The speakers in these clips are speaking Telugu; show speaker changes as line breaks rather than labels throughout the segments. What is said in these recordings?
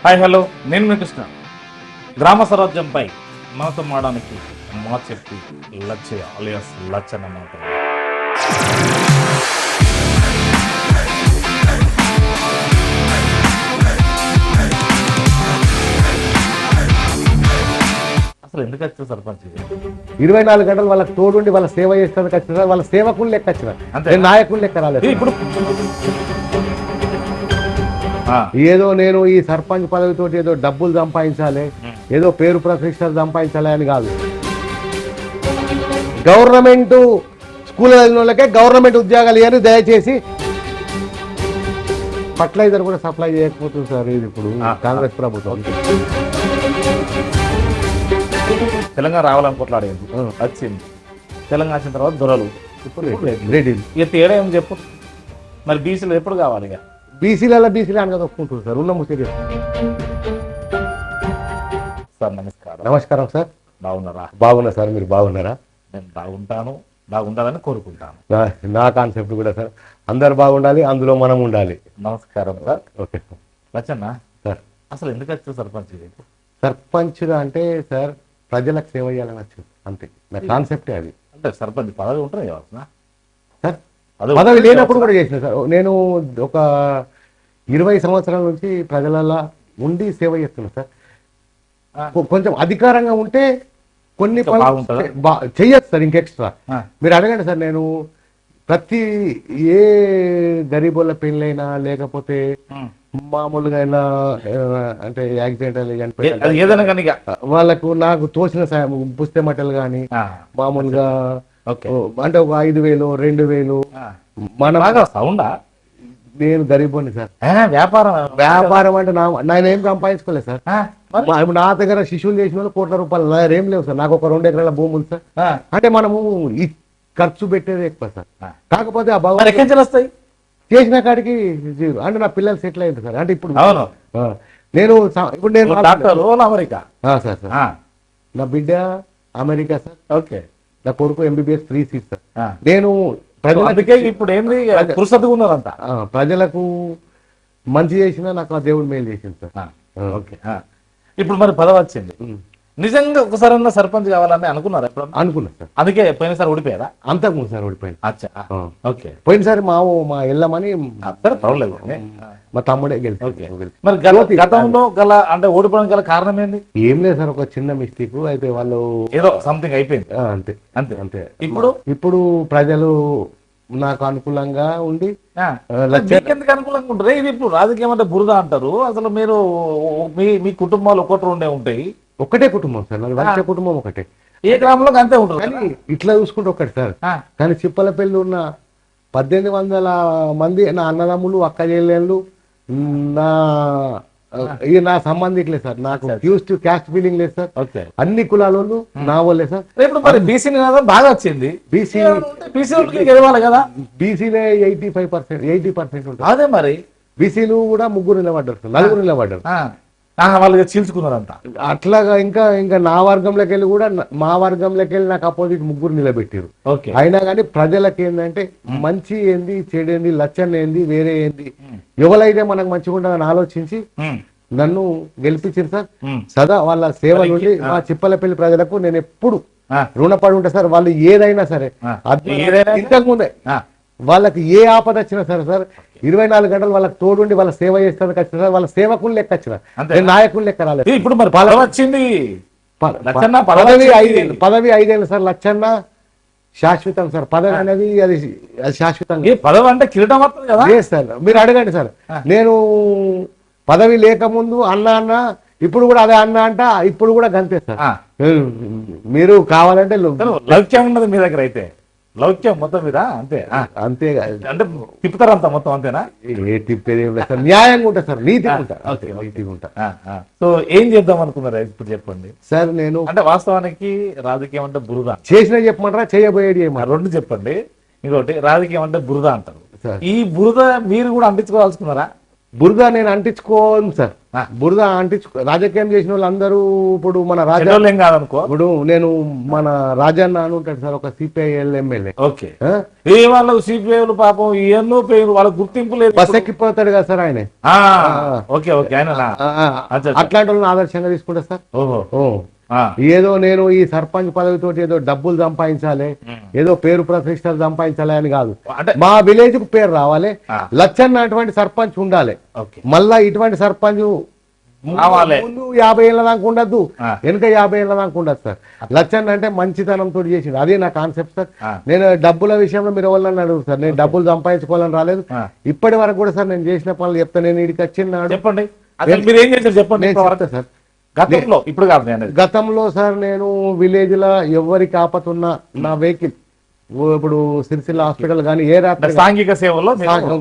హాయ్ హలో, నేను మీ కృష్ణ. గ్రామ స్వరాజ్యంపై మనతో మాడడానికి మా చెప్పి లచ్చయ్య అలియాస్ లచ్చన్ అన్నమాట. అసలు ఎందుకు వచ్చింది సర్పంచ్?
24 గంటలు వాళ్ళకి తోడుండి వాళ్ళ సేవ చేస్తానికి వచ్చిన వాళ్ళ సేవకులు లెక్క వచ్చిన
అంతే,
నాయకులు లెక్క రాలేదు.
ఇప్పుడు
ఏదో నేను ఈ సర్పంచ్ పదవితో ఏదో డబ్బులు సంపాదించాలి, ఏదో పేరు ప్రతిష్టలు సంపాదించాలి అని కాదు. గవర్నమెంట్ స్కూల్ వెళ్ళిన వాళ్ళకే గవర్నమెంట్ ఉద్యోగాలు ఇవ్వని దయచేసి ఫర్టిలైజర్ కూడా సప్లై చేయకపోతుంది సార్ ఇది ఇప్పుడు కాంగ్రెస్ ప్రభుత్వం.
తెలంగాణ రావాలనుకోట్లాడేది వచ్చింది. తెలంగాణ వచ్చిన తర్వాత దొరలు ఇప్పుడు
రెడీ.
ఇక తేడా ఏం చెప్పు మరి. బీసీలు ఎప్పుడు కావాలి? ఇక
బీసీలు అనగా ఒప్పుకుంటుంది సార్. ఉన్న ముసలి
సార్ నమస్కారం.
నమస్కారం సార్.
బాగున్నారా?
బాగున్నా సార్, మీరు బాగున్నారా?
నేను బాగుంటాను, బాగుండాలని కోరుకుంటాను.
నా కాన్సెప్ట్ కూడా సార్, అందరు బాగుండాలి, అందులో మనం ఉండాలి.
నమస్కారం సార్.
Okay
Lachanna
sir.
అసలు ఎందుకు వచ్చింది సర్పంచ్?
సర్పంచ్గా అంటే సార్ ప్రజలకు సేవ చేయాలని వచ్చింది, అంతే నా కాన్సెప్టే అది.
అంటే సర్పంచ్ పదవి ఉంటుంది కావాల్సిన
సార్. పదవి లేనప్పుడు కూడా చేసిన సార్. నేను ఒక 20 సంవత్సరాల నుంచి ప్రజలలో ఉండి సేవ చేస్తున్నా సార్. కొంచెం అధికారంగా ఉంటే కొన్ని చెయ్యొచ్చు సార్, ఇంకెక్స్ట్రా మీరు అడగండి సార్. నేను ప్రతి ఏ గరీబుల పెళ్ళైనా లేకపోతే మామూలుగా అయినా అంటే యాక్సిడెంట్
ఏదైనా కానీ
వాళ్ళకు నాకు తోచిన సాయం పుస్తె మట్టలు కానీ మామూలుగా అంటే ఒక 5,000 2,000 మన
సౌండా.
నేను గరీబోని సార్. వ్యాపారం అంటే నేనేం సంపాదించుకోలేదు సార్. నా దగ్గర శిశువులు చేసిన వాళ్ళు కోట్ల రూపాయలు నా దగ్గర ఏం లేవు సార్. నాకు ఒక 2 ఎకరాల భూమి ఉంది సార్. అంటే మనము ఈ ఖర్చు పెట్టేది ఎక్కువ సార్. కాకపోతే ఆ బాబు
వస్తాయి
చేసిన కాడికి జీరో. అంటే నా పిల్లలు సెటిల్ అయింది సార్. అంటే ఇప్పుడు నేను
డాక్టర్ అమెరికా
సార్ సార్. నా బిడ్డ అమెరికా సార్.
ఓకే.
నా కొడుకు MBBS 3 సీట్ సార్. నేను
అందుకే ఇప్పుడు ఏంది పురుషత్తుగా ఉన్నారంట.
ప్రజలకు మంచి చేసినా నాకు ఆ దేవుడు మేలు చేసింది సార్.
ఓకే. ఇప్పుడు మరి పదవి వచ్చింది, నిజంగా ఒకసారి సర్పంచ్ కావాలని అనుకున్నారా? ఎప్పుడు
అనుకున్నా సార్.
అందుకే పోయినసారి ఓడిపోయారా?
అంతకుముందు సార్ ఓడిపోయింది.
అచ్చా, ఓకే.
పోయినసారి మా ఎల్లమని
పర్వాలేదు,
మా తమ్ముడే గెలిచి.
మరి గతంలో గల అంటే ఓడిపోవడం గల కారణం ఏంది?
ఏం లేదు సార్, ఒక చిన్న మిస్టేక్ అయితే వాళ్ళు
ఏదో సంథింగ్ అయిపోయింది.
అంతే
అంతే
అంతే.
ఇప్పుడు
ప్రజలు నాకు అనుకూలంగా ఉండి
ఎందుకు అనుకూలంగా ఉంటారు? ఇది ఇప్పుడు రాజకీయం అంటే బురద అంటారు. అసలు మీరు మీ కుటుంబాలు ఒకటి ఉండే ఉంటాయి.
ఒకటే కుటుంబం సార్, నాది వంశ కుటుంబం ఒకటే.
ఏ గ్రామంలో అంతే ఉంటుంది.
కానీ ఇట్లా చూసుకుంటే ఒకటి సార్. కానీ చిప్పలపల్లి ఉన్న 1800 మంది నా అన్నదమ్ములు, అక్క చెల్లెళ్ళు, నా సంబంధికులే సార్. నాకు క్యాస్ట్ ఫీలింగ్ లేదు సార్. అన్ని కులాల వాళ్ళు నా వాళ్ళే సార్.
ఇప్పుడు మరి బీసీ బాగా వచ్చింది. గెలవాలి కదా.
బీసీలే 80% ఉంటుంది.
అదే మరి
బీసీలు కూడా 3 నిలబడ్డారు, 4 నిలబడ్డారు.
వాళ్ళు చీల్చుకున్నారంట.
అట్లాగా ఇంకా నా వర్గంలోకి వెళ్ళి కూడా మా వర్గంలోకి వెళ్ళి నాకు అపోజిట్ 3 నిలబెట్టారు. అయినా కానీ ప్రజలకు ఏంటంటే మంచి ఏంది, చెడు ఏంది, లచ్చన్ ఏంది, వేరే ఏంది, ఎవరైతే మనకు మంచిగా ఉంటుందని ఆలోచించి నన్ను గెలిపించారు సార్. సదా వాళ్ళ సేవ నుండి మా చిప్పలపల్లి ప్రజలకు నేను ఎప్పుడు రుణపడి ఉంటా సార్. వాళ్ళు ఏదైనా సరే ఇంతకు ముందే వాళ్ళకి ఏ ఆపద వచ్చినా సరే సార్ 24 గంటలు వాళ్ళకి తోడుండి వాళ్ళ సేవ చేస్తానికి వచ్చిన సార్. వాళ్ళ సేవకులు లెక్క వచ్చిన, నాయకులు లెక్క రాలేదు.
ఇప్పుడు మరి పదవి వచ్చింది,
పదవి 5 ఏళ్ళు సార్. లచ్చన్న శాశ్వతం సార్. పదవి అనేది అది శాశ్వతంగా.
పదవి అంటే కిరీటం లేదు
సార్. మీరు అడగండి సార్. నేను పదవి లేకముందు అన్న ఇప్పుడు కూడా అదే అన్న అంట, ఇప్పుడు కూడా గంతే సార్. మీరు కావాలంటే
లౌక్యం ఉన్నది మీ దగ్గర. అయితే లౌక్యం మొత్తం మీద అంతే
అంతే
అంటే తిప్పుతారంతా మొత్తం అంతేనా?
ఏ తిప్పేది సార్, న్యాయంగా ఉంటా సార్, నీతిగా ఉంటా.
సో ఏం చేద్దాం అనుకున్నారా ఇప్పుడు చెప్పండి
సార్. నేను
అంటే వాస్తవానికి రాజకీయం అంటే బురద.
చేసిన చెప్పమంటారా, చేయబోయేది ఏమన్నా?
2 చెప్పండి. ఇంకోటి రాజకీయం అంటే బురద అంటారు. ఈ బురద మీరు కూడా అంటించుకోవాల్సుకున్నారా?
బురద నేను అంటించుకోను సార్.
ఆ.
బురద రాజకీయం చేసిన వాళ్ళు అందరూ ఇప్పుడు మన రాజా
చెడ్డోళ్ళేం కాదనుకో.
ఇప్పుడు నేను మన రాజన్న అని ఉంటాడు సార్, ఒక సిపిఐఎల్ ఎమ్మెల్యే.
ఓకే, ఏ వాళ్ళకు సిపిఐలు పాపం ఎన్నో పేరు వాళ్ళకి గుర్తింపు లేదు.
బస్ ఎక్కిపోతాడు కదా సార్ ఆయన.
ఆ, ఓకే ఓకే, ఆయన
అట్లాంటి వాళ్ళని ఆదర్శంగా తీసుకుంటా సార్.
ఓహో,
ఓ ఏదో నేను ఈ సర్పంచ్ పదవితో ఏదో డబ్బులు సంపాదించాలి, ఏదో పేరు ప్రతిష్టలు సంపాదించాలి అని కాదు.
అంటే
మా విలేజ్ కు పేరు రావాలి, లచ్చన్న అటువంటి సర్పంచ్ ఉండాలి. మళ్ళా ఇటువంటి సర్పంచ్ ముందు 50 ఏళ్ళ దాకా ఉండద్దు, వెనుక 50 ఏళ్ళ దాకా ఉండదు సార్. లచ్చన్న అంటే మంచితనంతో చేసిండు, అదే నా కాన్సెప్ట్ సార్. నేను డబ్బుల విషయంలో మీరు ఎవరన్నా అడుగు సార్, నేను డబ్బులు సంపాదించుకోవాలని రాలేదు. ఇప్పటి వరకు కూడా సార్ నేను చేసిన పనులు చెప్తా. నేను ఇక్కడికి వచ్చినాడు,
చెప్పండి మీరు ఏం చేశారు చెప్పండి
సార్.
గతంలో, ఇప్పుడు కాదు,
గతంలో సార్ నేను విలేజ్ లో ఎవరికి ఆపతున్నా నా వెహికల్, ఇప్పుడు సిరిసిల్ల హాస్పిటల్ కానీ ఏ రాత్రి
సాంఘిక సేవలో
నాకు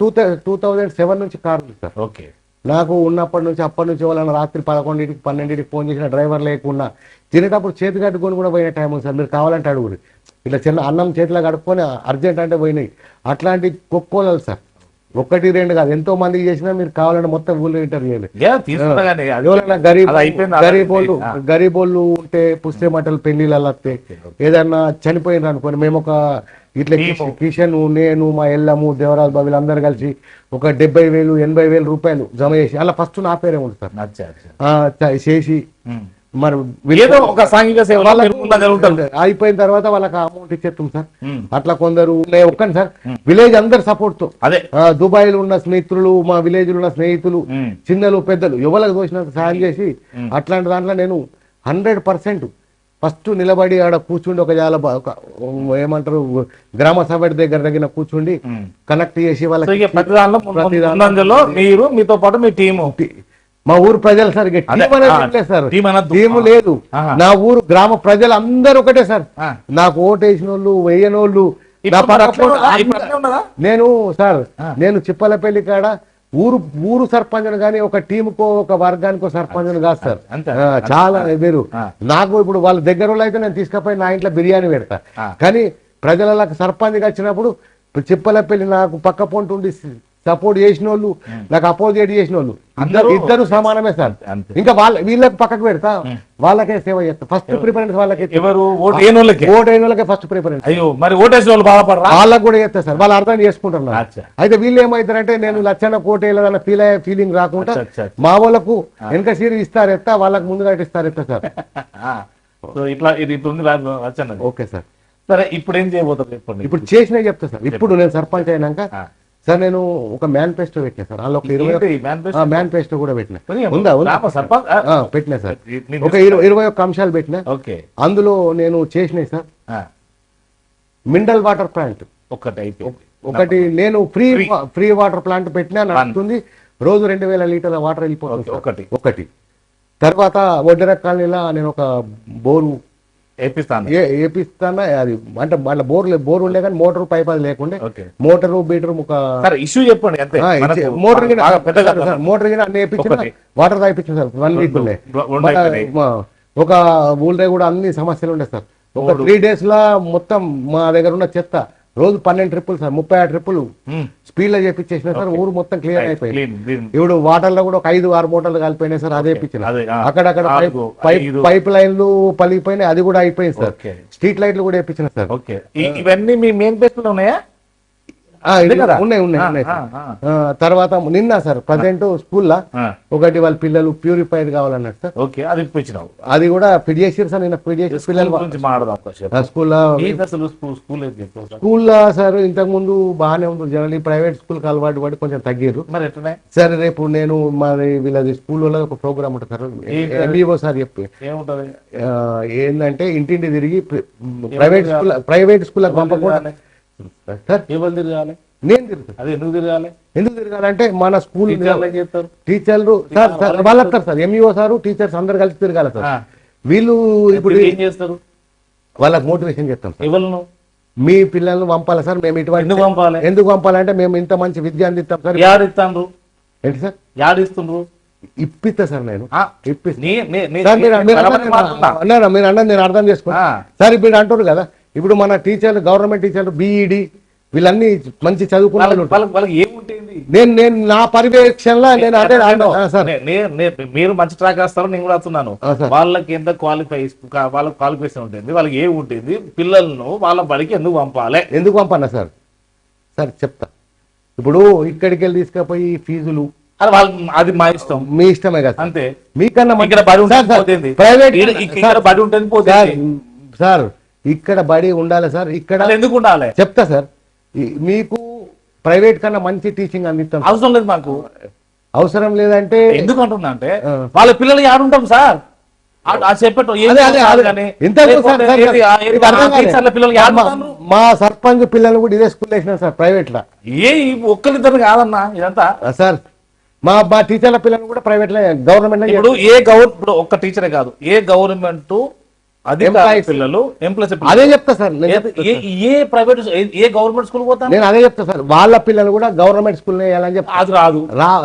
2007 నుంచి కారు ఉంది సార్.
ఓకే,
నాకు ఉన్నప్పటి నుంచి అప్పటి నుంచి వాళ్ళని రాత్రి 11కి 12కి ఫోన్ చేసిన డ్రైవర్ లేకుండా తినేటప్పుడు చేతి కట్టుకొని కూడా పోయిన టైం ఉంది సార్. మీరు కావాలంటే అడుగురు, ఇట్లా చిన్న అన్నం చేతిలో కడుక్కొని అర్జెంట్ అంటే పోయినాయి. అట్లాంటి కొక్కోలు సార్, 1 2 కాదు, ఎంతో మందికి చేసినా మీరు కావాలంటే మొత్తం ఊళ్ళో ఇంటర్వ్యూ ఎవరైనా గరీబోళ్ళు ఉంటే పుస్తే మటలు పెళ్లిళ్ళు వస్తే ఏదన్నా చనిపోయినారు అనుకోని, మేము ఒక ఇట్లా కిషన్, నేను, మా ఎల్లము, దేవరాజు బాబు వీళ్ళందరూ కలిసి ఒక 70,000 80,000 రూపాయలు జమ చేసి అలా ఫస్ట్ నా పేరే ఉంది సార్ చేసి మరి
ఏదో ఒక సాంఘిక సేవ
అయిపోయిన తర్వాత వాళ్ళకి అమౌంట్ ఇచ్చేస్తాం సార్. అట్లా కొందరు ఒక్కని సార్ విలేజ్ అందరు సపోర్ట్ తో,
అదే
దుబాయ్ లో ఉన్న స్నేహితులు, మా విలేజ్ లో ఉన్న స్నేహితులు, చిన్నలు పెద్దలు ఎవరికి దోచినంత సాయం చేసి అట్లాంటి దాంట్లో నేను 100% ఫస్ట్ నిలబడి ఆడ కూర్చుండి ఒక ఏమంటారు గ్రామ సభ దగ్గర కూర్చుండి కనెక్ట్ చేసి వాళ్ళకి
మీరు మీతో పాటు మీ టీము,
మా ఊరు ప్రజలు సార్ టీము లేదు, నా ఊరు గ్రామ ప్రజలు అందరూ ఒకటే సార్. నాకు ఓటేసిన వాళ్ళు, వేయనోళ్ళు, నేను చిప్పలపల్లి కాడ ఊరు సర్పంచ్ కానీ ఒక టీముకో ఒక వర్గానికో సర్పంచ్ కాదు సార్. చాలా వేరు. నాకు ఇప్పుడు వాళ్ళ దగ్గర వాళ్ళు అయితే నేను తీసుకుపోయి నా ఇంట్లో బిర్యానీ పెడతా, కానీ ప్రజలకు సర్పంచ్గా వచ్చినప్పుడు చిప్పలపల్లి నాకు పక్క పొంటి ఉండి సపోర్ట్ చేసిన వాళ్ళు, నాకు అపోజిట్ చేసిన వాళ్ళు ఇద్దరు సమానమే సార్. ఇంకా వీళ్ళకి పక్కకు పెడతా, వాళ్ళకే సేవ చేస్తా. ఫస్ట్ ప్రిఫరెన్స్ వాళ్ళకి, ఓటైన ఫస్ట్ ప్రిఫరెన్స్.
అయ్యో మరి ఓటేసిన వాళ్ళు బాధపడరా,
వాళ్ళకి కూడా చేస్తా సార్. వాళ్ళు అర్థం చేసుకుంటున్నారు. అయితే వీళ్ళు ఏమవుతారంటే నేను లచ్చన్న కోటేయాలన్న ఫీలింగ్ రాకుండా మా వాళ్ళకు వెనక సీరి ఇస్తారెత్తా, వాళ్ళకి ముందుగా ఇస్తారెత్తా సార్.
ఇట్లా ఇది లచ్చన్న.
Okay sir.
సరే ఇప్పుడు ఏం చేయబోతారు చెప్పండి.
ఇప్పుడు చేసినా చెప్తా సార్. ఇప్పుడు నేను సర్పంచ్ అయినాక సార్ నేను ఒక మేనిఫెస్టో పెట్టినా సార్. అందులో ఒక 20 మేనిఫెస్టో కూడా పెట్టినా పెట్టినా సార్. ఒక 21 అంశాలు పెట్టినా. అందులో నేను చేసినాయి సార్. మినరల్ వాటర్ ప్లాంట్ ఒకటి నేను ఫ్రీ వాటర్ ప్లాంట్ పెట్టినా, నడుస్తుంది. రోజు 2,000 లీటర్ల వాటర్ వెళ్ళిపోతుంది ఒకటి. తర్వాత వడ్డెర కాలనీలో నేను ఒక బోరు ఏపిస్తానా, అది అంటే మళ్ళీ బోర్ ఉండే కానీ మోటార్ పైప్ అది లేకుండే, మోటారు బీటర్ ఒక
ఇష్యూ చెప్పండి.
మోటార్ గిన అన్ని వేయించిన, వాటర్ తాగిపించిన సార్ 1 వీక్ ఉండే. ఒక ఊళ్ళో కూడా అన్ని సమస్యలు ఉండే సార్. ఒక 3 days లా మొత్తం మా దగ్గర ఉన్న చెత్త రోజు 12 ట్రిప్పులు సార్, 36 ట్రిప్పులు స్పీడ్ లో చేపించేసిన సార్. ఊరు మొత్తం క్లియర్ అయిపోయింది. ఇప్పుడు వాటర్ లో కూడా ఒక 5-6 మోటార్లు కలిపోయినాయి సార్. అదే ఇప్పించిన అక్కడక్కడ పైప్ లైన్లు పలిగిపోయినాయి, అది కూడా అయిపోయింది సార్. స్ట్రీట్ లైట్లు కూడా వేయించిన సార్.
ఇవన్నీ మీ మెయిన్ ప్లేస్ లో ఉన్నాయా?
ఉన్నాయి. తర్వాత నిన్న సార్ ప్రజెంట్ స్కూల్లో ఒకటి వాళ్ళ పిల్లలు ప్యూరిఫైడ్ కావాలన్నట్టు సార్.
అది ఇప్పించినావు,
అది కూడా ఫిట్ చేసారు సార్. నిన్న ఫిట్ చేసి పిల్లలు స్కూల్లో సార్ ఇంతకు ముందు బాగానే ఉంటుంది. జనరల్ ప్రైవేట్ స్కూల్ కి అలవాటు పడి కొంచెం తగ్గారు. సరే రేపు నేను మరి వీళ్ళది స్కూల్లో ఒక ప్రోగ్రామ్ ఉంటుంది సార్. ఎంబీఓ సార్ చెప్పి ఏంటంటే ఇంటింటి తిరిగి ప్రైవేట్ స్కూల్ పంపకూడదు సార్. నేను తిరుగుతాను. అది ఎందుకు తిరగాలంటే మన స్కూల్ టీచర్లు సార్ వాళ్ళు సార్, ఎంఈఓ సార్ టీచర్స్ అందరు కలిసి తిరగాలి సార్. వీళ్ళు ఇప్పుడు
ఏం చేస్తారు?
వాళ్ళకి మోటివేషన్ చెప్తాం సార్.
ఎవరు
మీ పిల్లల్ని పంపాలి సార్. మేము ఇటువంటి ఎందుకు పంపాలంటే మేము ఇంత మంచి విద్య అందిస్తాం సార్.
యాడిస్తాను
ఏంటి సార్?
యాడిస్తుండ్రు
ఇప్పిస్తా సార్. నేను మీరు అన్నది నేను అర్థం చేసుకో సార్. ఇప్పుడు అంటారు కదా, ఇప్పుడు మన టీచర్లు గవర్నమెంట్ టీచర్లు బీఈడి వీళ్ళన్నీ మంచి చదువుకున్న వాళ్ళు ఉంటారు.
వాళ్ళకి ఏముంటుంది?
నేను నా పర్యవేక్షణలో నేను అదే సార్
మీరు మంచి ట్రాక్ వేస్తారు, నేను కూడా వస్తున్నాను. వాళ్ళకి ఎంత వాళ్ళకి క్వాలిఫికేషన్ ఉంటుంది, వాళ్ళకి ఏమి ఉంటుంది, పిల్లలను వాళ్ళ బడికి ఎందుకు పంపాలి?
ఎందుకు పంపన్నా సార్? సార్ చెప్తా. ఇప్పుడు ఇక్కడికి వెళ్ళి తీసుకుపోయి ఫీజులు
అది మా ఇష్టం,
మీ ఇష్టమే కదా
అంతే.
మీకన్నా
ఇక్కడ బడి ఉంటుంది,
ప్రైవేట్
ఇక్కడ బడి ఉంటుంది పోతుంది.
సార్ ఇక్కడ బడి ఉండాలి సార్. ఇక్కడ
ఎందుకు ఉండాలి
చెప్తా సార్. మీకు ప్రైవేట్ కన్నా మంచి టీచింగ్ అందిస్తాం.
అవసరం లేదు మాకు.
అవసరం లేదంటే
ఎందుకు అంటున్నా అంటే వాళ్ళ పిల్లలు ఆడుంటాం సార్.
మా సర్పంచ్ పిల్లలు కూడా ఇదే స్కూల్ వేసినాం సార్, ప్రైవేట్ లా.
ఒక్కరిద్దరు కాదన్నా ఇదంతా
సార్. మా టీచర్ల పిల్లలు కూడా ప్రైవేట్ లో, గవర్నమెంట్.
ఇప్పుడు ఒక్క టీచరే కాదు, ఏ గవర్నమెంట్ పిల్లలు
అదే చెప్తా సార్.
ఏ ప్రైవేట్ ఏ గవర్నమెంట్ స్కూల్ పోతా
నేను అదే చెప్తా సార్. వాళ్ళ పిల్లలు కూడా గవర్నమెంట్ స్కూల్ వేయాలని చెప్తా.
అది రాదు.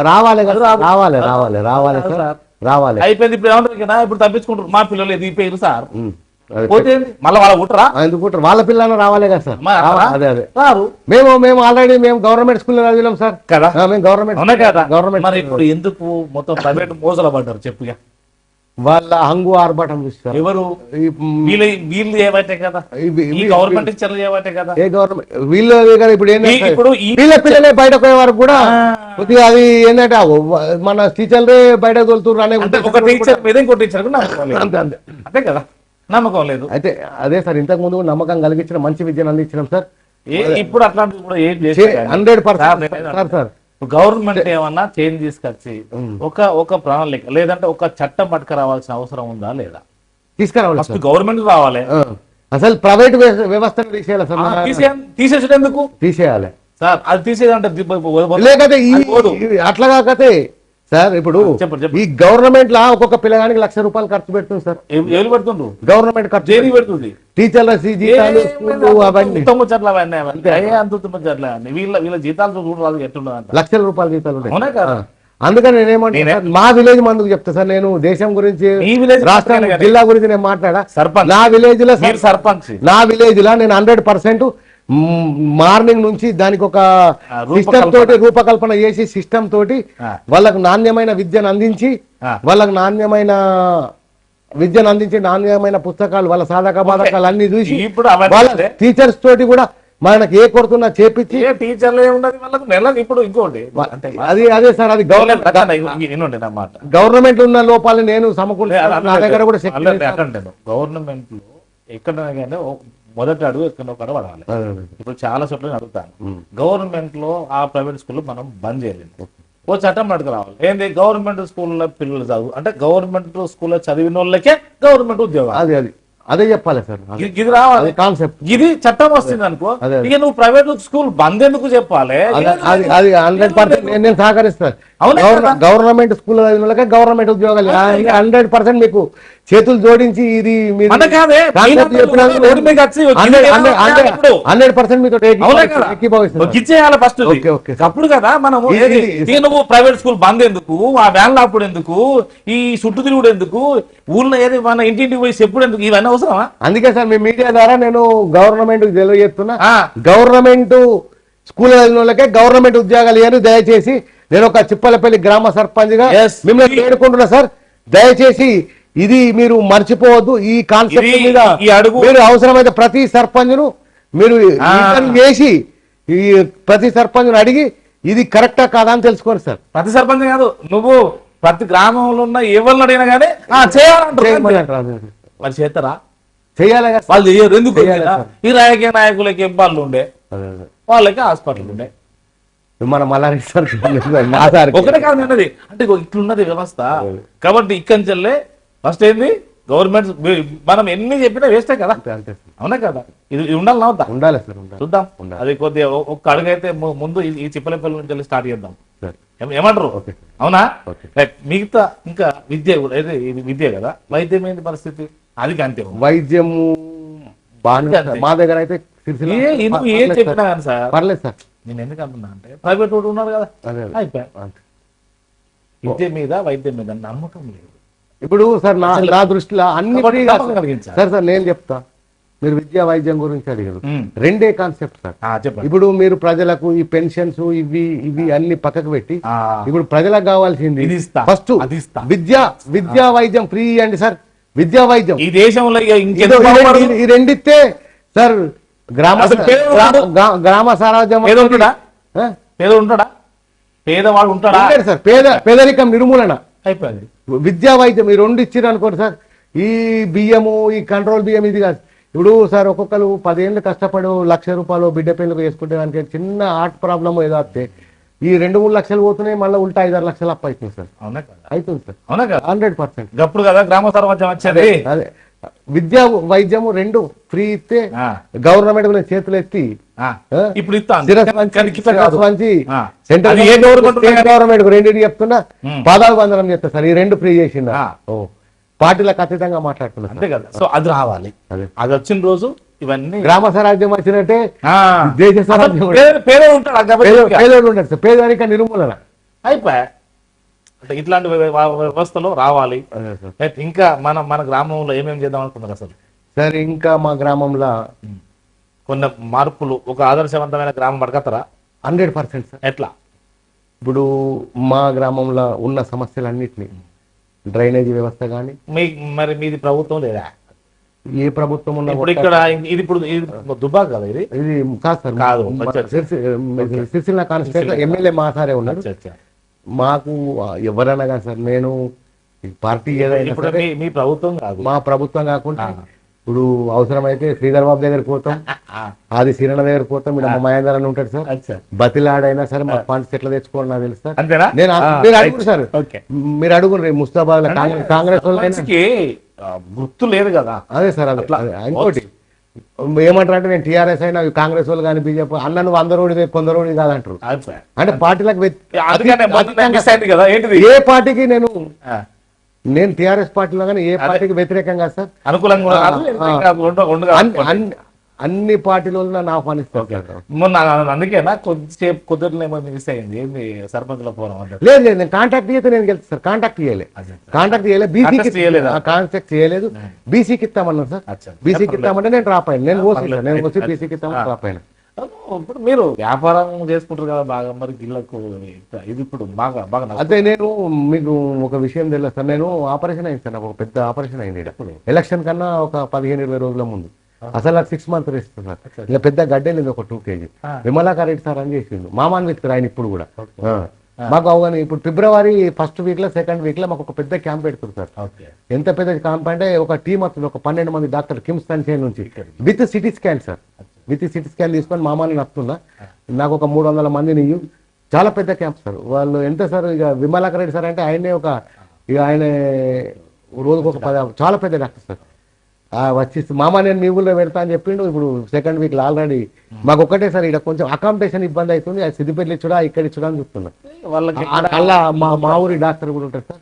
రావాలి రావాలి రావాలి రావాలి సార్, రావాలి.
అయిపోయింది. ఇప్పుడు ఏమంటారు కదా, ఇప్పుడు తప్పించుకుంటారు. మా పిల్లలు ఎదిగిపోయారు సార్, పోతే మళ్ళీ వాళ్ళ కుట్రా
ఎందుకు కుట్రా? వాళ్ళ పిల్లలు రావాలి కదా సార్. అదే అదే
రారు.
మేము ఆల్రెడీ గవర్నమెంట్ స్కూల్లో చదివాం సార్
కదా.
మేము గవర్నమెంట్
గవర్నమెంట్. మరి ఇప్పుడు ఎందుకు మొత్తం ప్రైవేట్ మోసలు పడ్డారు చెప్పుగా?
వాళ్ళ హంగు ఆర్భాటం చూస్తారు.
ఎవరు? వీళ్ళు ఏమంటే కదా, ఈ గవర్నమెంట్ ఇచ్చారు ఏమంటే కదా.
ఏ గవర్నమెంట్ వీళ్ళు కదా. ఇప్పుడు ఇప్పుడు వీళ్ళ పిల్లలే బయటకు పోయే వరకు కూడా కొద్దిగా అది ఏంటంటే మన టీచర్లే బయటకు తోలుతున్నారు అనే
ఒక టీచర్ మీద ఇంకో టీచర్ అంతే కదా, నమ్మకం లేదు.
అయితే అదే సార్, ఇంతకు ముందు నమ్మకం కలిగించిన మంచి విద్యను అందించినాం సార్.
ఇప్పుడు అట్లాంటివి కూడా ఏం
100% సార్.
గవర్నమెంట్ ఏమన్నా చేంజ్ తీసుకొచ్చి ఒక ప్రణాళిక లేదంటే ఒక చట్టం పట్టుకు రావాల్సిన అవసరం ఉందా లేదా?
తీసుకురావాలి.
గవర్నమెంట్ రావాలి.
అసలు ప్రైవేట్ వ్యవస్థను తీసేయాలి సార్.
తీసేసేందుకు
తీసేయాలి సార్.
అది తీసేదంటే
లేకపోతే అట్లా కాకపోతే సార్ ఇప్పుడు ఈ గవర్నమెంట్ లా ఒక్కొక్క పిల్లగానికి ₹1,00,000 ఖర్చు పెడుతుంది సార్.
ఎవరు పెడుతుండ్రు?
గవర్నమెంట్ ఖర్చు
పెడుతుంది.
టీచర్ల జీతాలు అవన్నీ
వీళ్ళ జీతాలు చూడరాదు ఎట్లుండదు.
₹1,00,000 జీతాలు ఉంటాయి. అందుకని నేనేమంటే మా విలేజ్ మందుకు చెప్తా సార్. నేను దేశం గురించి, రాష్ట్రం, జిల్లా గురించి నేను మాట్లాడా. నా విలేజ్ లో
సర్పంచ్,
నా విలేజ్ లో నేను 100% మార్నింగ్ నుంచి దానికి ఒక సిస్టమ్ తోటి రూపకల్పన చేసి, సిస్టమ్ తోటి వాళ్ళకు నాణ్యమైన విద్యను అందించి, వాళ్ళకు నాణ్యమైన పుస్తకాలు, వాళ్ళ సాధక బాధకాలు అన్ని చూసి, వాళ్ళ టీచర్స్ తోటి కూడా మనకి ఏ కొడుతున్నా చేపించి,
టీచర్లు ఏమున్నది వాళ్ళకు నెల. ఇప్పుడు ఇంకోటి
అదే సార్, అది గవర్నమెంట్ ఉన్న లోపాలని నేను సమకూర్చాను. నా దగ్గర కూడా
గవర్నమెంట్ లో ఎక్కడైనా మొదటి అడుగు ఎక్కడో ఒకటి పడాలి. ఇప్పుడు చాలా చోట్ల అడుగుతాను, గవర్నమెంట్ లో ఆ ప్రైవేట్ స్కూల్ మనం బంద్ చేయలేదు, ఓ చట్టం పట్టుకు రావాలి. ఏంది? గవర్నమెంట్ స్కూల్లో పిల్లలు చదువు అంటే గవర్నమెంట్ స్కూల్లో చదివిన వాళ్ళకే గవర్నమెంట్ ఉద్యోగం.
అదే చెప్పాలి సార్.
ఇది రావాలి కాన్సెప్ట్. ఇది చట్టం వస్తుంది అనుకో, ఇక నువ్వు ప్రైవేట్ స్కూల్ బంద్ ఎందుకు చెప్పాలి?
అది 100% నేను సహకరిస్తాను. గవర్నమెంట్ స్కూల్ చదివిన వాళ్ళకే గవర్నమెంట్ ఉద్యోగాలు 100% మీకు చేతులు జోడించి ఇది 100% మీతో
ఇచ్చేయాలి ఫస్ట్. అప్పుడు కదా మనం నువ్వు ప్రైవేట్ స్కూల్ బంద్ ఎందుకు, ఆ వ్యాన్లు అప్పుడు ఎందుకు, ఈ చుట్టూ తిరుగుడు ఎందుకు, ఊళ్ళో ఏది మన ఇంటింటికి పోయి చెప్పుడు ఎందుకు, ఇవన్నీ అవసరమా?
అందుకే సార్ మీ మీడియా ద్వారా నేను గవర్నమెంట్ తెలియజేస్తున్నా, గవర్నమెంట్ స్కూల్ చదివిన వాళ్ళకే గవర్నమెంట్ ఉద్యోగాలు ఇవ్వని దయచేసి నేను ఒక చిప్పలపల్లి గ్రామ సర్పంచ్ గా మిమ్మల్ని వేడుకుంటున్నా సార్. దయచేసి ఇది మీరు మర్చిపోవద్దు. ఈ కాన్సెప్ట్ మీద మీరు అవసరమైతే ప్రతి సర్పంచ్ ను మీరు చేసి ఈ ప్రతి సర్పంచ్ అడిగి ఇది కరెక్టా కాదా అని తెలుసుకోండి సార్.
ప్రతి సర్పంచ్ కాదు, నువ్వు ప్రతి గ్రామంలో ఉన్న ఎవరిని అడిగినా కానీ చేయాలంటారు. వాళ్ళు చేస్తారా?
చేయాలి.
వాళ్ళు చేయరు. ఎందుకు? ఈ రాజకీయ నాయకులకి ఇబ్బందులు ఉండే, వాళ్ళకి హాస్పిటల్ ఉండే.
మన మల్లారెడ్డి సార్
ఒకటే కాదు ఉన్నది అంటే ఇట్లున్నది వ్యవస్థ. కాబట్టి ఇక్కడి చెల్లే ఫస్ట్ ఏంది గవర్నమెంట్. మనం ఎన్ని చెప్పినా వేస్తే కదా, అవునా కదా? ఇది ఉండాలి నవ్వుతా
ఉండాలి సార్.
చూద్దాం. అది కొద్దిగా ఒక్క అడుగైతే ముందు ఈ చిప్పలపల్లి నుంచి స్టార్ట్ చేద్దాం. ఏమంటారు? అవునా? మిగతా ఇంకా విద్య అయితే ఇది విద్య కదా. వైద్యం ఏంటి పరిస్థితి? అది అంతే.
వైద్యము మా దగ్గర అయితే
ఏం చెప్పినా కానీ సార్
పర్లేదు సార్.
నేను ఎందుకు అంటున్నా అంటే ప్రైవేట్ వాడు ఉన్నారు కదా, అయిపోయా. విద్య మీద వైద్యం మీద నమ్మకం లేదు.
ఇప్పుడు సార్ నా దృష్టిలో అన్ని సార్ నేను చెప్తా, మీరు విద్యా వైద్యం గురించి అడిగారు. రెండే కాన్సెప్ట్ సార్.
చెప్పండి.
ఇప్పుడు మీరు ప్రజలకు ఈ పెన్షన్స్ ఇవి ఇవి అన్ని పక్కకు పెట్టి ఇప్పుడు ప్రజలకు కావాల్సింది ఫస్ట్ విద్యా వైద్యం ఫ్రీ అండి సార్. విద్యా వైద్యం
ఈ దేశంలో
ఈ రెండిస్తే సార్ గ్రామ స్వరాజ్యం
ఉంటాడా, పేదవాడు ఉంటాడా
సార్. పేదరికం నిర్మూలన
అయిపోయింది.
విద్యా వైద్యం ఈ రెండు ఇచ్చారు అనుకోండి సార్. ఈ బియ్యము ఈ కంట్రోల్ బియ్యం ఇది కాదు. ఇప్పుడు సార్ ఒక్కొక్కరు 10 ఏళ్ళు కష్టపడి ₹1,00,000 బిడ్డ పెళ్ళికి వేసుకుంటే దానికి చిన్న హార్ట్ ప్రాబ్లం ఏదో వస్తే ఈ 2-3 లక్షలు పోతున్నాయి, మళ్ళీ ఉల్టా 5-6 లక్షలు అప్పు అవుతుంది సార్. అవుతుంది సార్.
అవునా కదా?
100%
అప్పుడు కదా గ్రామ స్వరాజ్యం వచ్చేది.
అదే విద్యా వైద్యము రెండు ఫ్రీ ఇస్తే గవర్నమెంట్ చేతులు ఎత్తి
ఇప్పుడు
సెంట్రల్ గవర్నమెంట్ రెండింటి చెప్తున్నా పాదాలు బంధనం చేస్తా సార్. ఈ రెండు ఫ్రీ చేసిందా పార్టీలకు అతీతంగా మాట్లాడుతున్నారు.
అంతే కదా. సో అది రావాలి. అది వచ్చిన రోజు ఇవన్నీ
గ్రామ స్వరాజ్యం వచ్చినట్టే దేశ స్వరాజ్యం.
పేదోడు ఉంటాడు
సార్. పేదరిక నిర్మూలన
అయిపోయా. అంటే ఇట్లాంటి వ్యవస్థలో రావాలి. ఇంకా మన గ్రామంలో ఏమేమి చేద్దాం అనుకున్నారు అసలు
సార్? ఇంకా మా గ్రామంలో
కొన్ని మార్పులు, ఒక ఆదర్శవంతమైన గ్రామం పడకతారా?
100% సార్.
ఎట్లా?
ఇప్పుడు మా గ్రామంలో ఉన్న సమస్యలన్నిటినీ డ్రైనేజీ వ్యవస్థ కానీ
మరి మీది ప్రభుత్వం లేదా?
ఏ ప్రభుత్వం ఉన్నా
ఇప్పుడు ఇక్కడ ఇది ఇప్పుడు దుబ్బా కదా ఇది
కాదు సార్. కాదు, సిరిసిల్ల కాన్స్టిట్యూషన్ ఎమ్మెల్యే మా సారే ఉన్నారు. మాకు ఎవరైనా కానీ సార్, నేను పార్టీ ఏదైనా
మీ ప్రభుత్వం కాదు,
మా ప్రభుత్వం కాకుండా ఇప్పుడు అవసరమైతే శ్రీధర్ బాబు దగ్గరికి పోతాం, ఆది శ్రీరణ దగ్గరికి పోతాం. ఇక్కడ మా మహేందర్ అని ఉంటాడు సార్. బతిలాడైనా సరే మా ఫండ్స్ ఎట్లా తెచ్చుకోండి నాకు తెలుసు సార్. నేను మీరు అడుగురు సార్, మీరు అడుగురు ముస్తాబాద్ కాంగ్రెస్
గుర్తు లేదు కదా.
అదే సార్. అదే ఇంకోటి ఏమంటారు అంటే నేను టీఆర్ఎస్ అయినా కాంగ్రెస్ వాళ్ళు కానీ బీజేపీ అన్న నువ్వు అందరోడి కొందరోడి కాదంటారు. అంటే పార్టీలకు ఏ పార్టీకి నేను టీఆర్ఎస్ పార్టీలో కానీ ఏ పార్టీకి వ్యతిరేకంగా సార్,
అనుకూలంగా
అన్ని పార్టీలలో నా పనిస్తాను.
మొన్న అందుకేనా కొద్దిసేపు కుదరలేమో మిస్ అయింది. ఏంది సర్పంచ్ లో పోవడం?
లేదు లేదు, నేను కాంటాక్ట్ చేస్తే నేను గెలుస్తాను సార్. కాంటాక్ట్ చేయలేదు, బీసీకి కాంటాక్ట్ చేయలేదు. బీసీకి ఇస్తామన్నారు సార్. బీసీకి ఇస్తామంటే నేను రాపాను. నేను వచ్చి బీసీకి ఇస్తామని రాపాను.
ఇప్పుడు మీరు వ్యాపారం చేసుకుంటారు కదా బాగా, మరి గిళ్ళకు ఇది ఇప్పుడు బాగా
అదే. నేను మీకు ఒక విషయం తెలియదు సార్, నేను ఆపరేషన్ అయింది సార్. నాకు ఒక పెద్ద ఆపరేషన్ అయింది ఎలక్షన్ కన్నా ఒక 15-20 రోజుల ముందు. అసలు నాకు 6 months ఇస్తుంది సార్. ఇలా పెద్ద గడ్డేది ఒక 2 kg. విమలాకర్ రెడ్డి సార్ అని చేసిండు. మామాన్ వ్యక్తి ఆయన ఇప్పుడు కూడా మాకు అవగానే. ఇప్పుడు ఫిబ్రవరి 1st week లో 2nd week లో మాకు ఒక పెద్ద క్యాంప్ పెడుతుంది సార్. ఎంత పెద్ద క్యాంప్ అంటే ఒక టీం వస్తుంది, ఒక 12 మంది డాక్టర్ కిమ్స్ సన్షైన్ నుంచి with CT scan sir. With CT scan తీసుకొని మామాని నడుతున్నా. నాకు ఒక 300 మందిని చాలా పెద్ద క్యాంప్ సార్. వాళ్ళు ఎంత సార్, ఇక విమలాకర్ రెడ్డి సార్ అంటే ఆయనే ఆయన రోజుకు ఒక 10 చాలా పెద్ద డాక్టర్ సార్. వచ్చి మామ నేను మీ ఊళ్ళో పెడతా అని చెప్పిండు. ఇప్పుడు 2nd week లో ఆల్రెడీ మాకు ఒక్కటే సార్ ఇక్కడ కొంచెం అకామిడేషన్ ఇబ్బంది అవుతుంది. అది సిద్దిపేటలు ఇచ్చుడా ఇక్కడ ఇచ్చుడా అని చెప్తున్నా. అలా మా ఊరి డాక్టర్ కూడా ఉంటారు సార్,